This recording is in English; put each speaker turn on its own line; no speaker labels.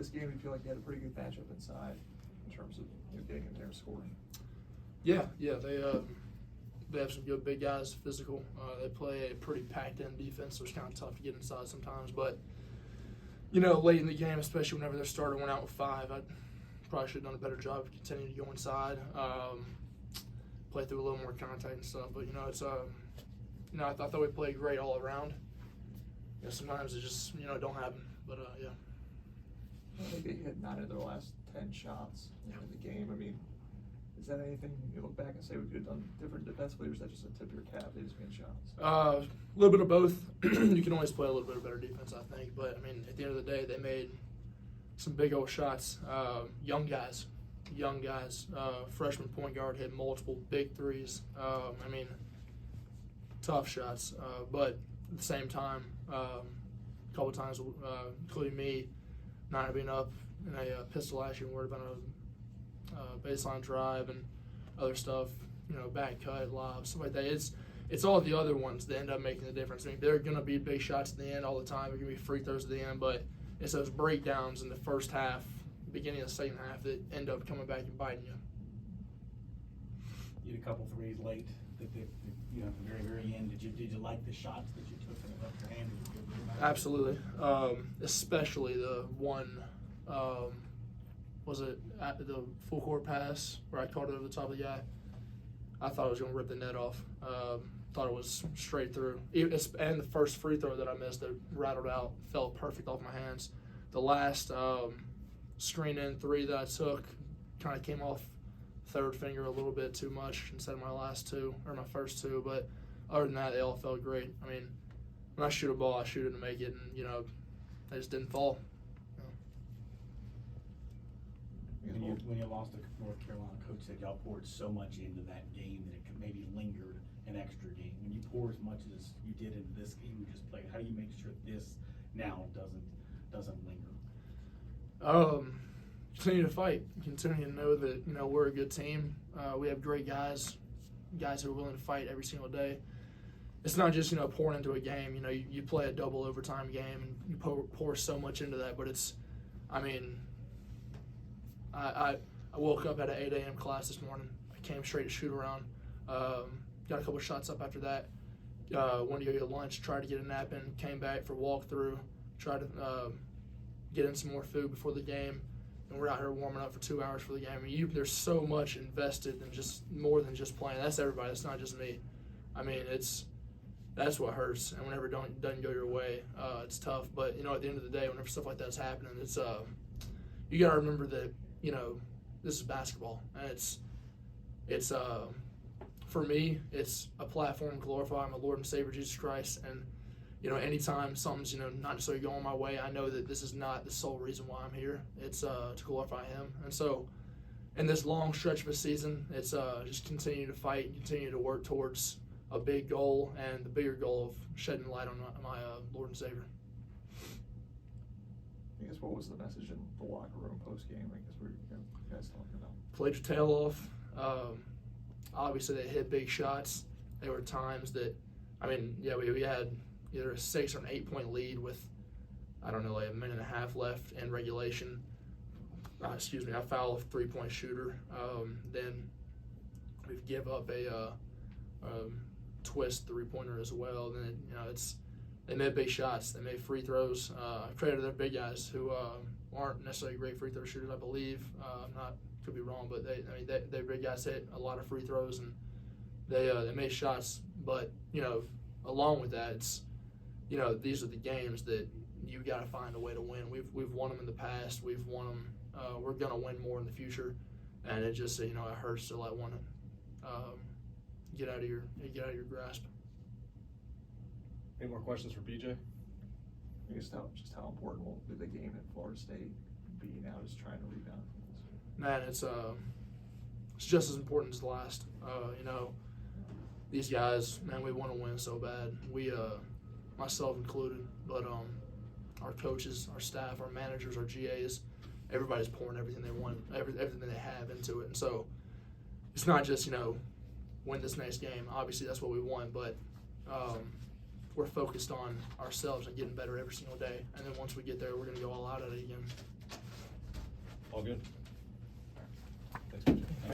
this game, you feel like they had a pretty good matchup inside in terms of getting in there and scoring.
Yeah, they have some good big guys, physical. They play a pretty packed-in defense, so it's kind of tough to get inside sometimes. But late in the game, especially whenever their starter went out with 5, I probably should have done a better job of continuing to go inside, play through a little more contact and stuff. But it's I thought we played great all around. Sometimes it just don't happen. But yeah.
I think they hit 9 of their last 10 shots in the game. I mean, is that anything you look back and say we could have done different defensively, or is that just a tip of your cap? They just made shots.
A little bit of both. You can always play a little bit better defense, I think. But I mean, at the end of the day, they made some big old shots. Young guys. Freshman point guard hit multiple big threes. I mean, tough shots. But at the same time, a couple of times, including me, not being up in a pistol action, worried about a baseline drive and other stuff, back cut, lob, stuff like that. It's all the other ones that end up making the difference. I mean, there are going to be big shots at the end all the time. There are going to be free throws at the end, but it's those breakdowns in the first half, beginning of the second half, that end up coming back and biting you.
You had a couple threes late at the very, very end. Did you like the shots that you took and left your hand?
Absolutely. Especially the one, was it at the full court pass where I caught it over the top of the guy? I thought I was going to rip the net off. Thought it was straight through. And the first free throw that I missed that rattled out fell perfect off my hands. The last screen in 3 that I took kind of came off third finger a little bit too much instead of my first 2. But other than that, they all felt great. I mean, when I shoot a ball, I shoot it to make it, and they just didn't fall.
When you lost to North Carolina, Coach said y'all poured so much into that game that it could maybe lingered an extra game. When you pour as much as you did into this game you just played, how do you make sure this now doesn't linger?
Continue to fight. Continue to know that we're a good team. We have great guys who are willing to fight every single day. It's not just pouring into a game. You play a double overtime game and you pour so much into that. But I woke up at an 8 a.m. class this morning. I came straight to shoot around. Got a couple shots up after that. Went to go get lunch. Tried to get a nap in. Came back for walkthrough. Tried to get in some more food before the game. And we're out here warming up for 2 hours for the game. I mean, there's so much invested in just more than just playing. That's everybody. It's not just me. I mean, that's what hurts. And whenever it doesn't go your way, it's tough. But at the end of the day, whenever stuff like that's happening, it's you got to remember that this is basketball, and it's for me, it's a platform to glorify my Lord and Savior Jesus Christ. And anytime something's not necessarily going my way, I know that this is not the sole reason why I'm here. It's to glorify Him. And so, in this long stretch of a season, it's just continue to fight, continue to work towards a big goal, and the bigger goal of shedding light on my Lord and Savior.
I guess what was the message in the locker room post game? I guess what were you guys talking about?
Played your tail off. Obviously, they hit big shots. There were times that, we had either a 6 or an 8 point lead with, like a minute and a half left in regulation. I foul a 3-point shooter. Then we give up a twist 3-pointer as well. Then they made big shots. They made free throws. Credit to their big guys who aren't necessarily great free throw shooters, I believe. Could be wrong, but they big guys hit a lot of free throws, and they made shots. But along with that, it's these are the games that you got to find a way to win. We've won them in the past. We've won them. We're gonna win more in the future, and it just it hurts to let one get out of your grasp.
Any more questions for BJ?
I guess how important will the game at Florida State be now, just trying to rebound from this?
Man, it's just as important as the last. These guys, man, we want to win so bad. We, myself included, but our coaches, our staff, our managers, our GAs, everybody's pouring everything they want, everything they have into it. And so it's not just win this next game. Obviously, that's what we want, but we're focused on ourselves and getting better every single day. And then once we get there, we're going to go all out at it again.
good.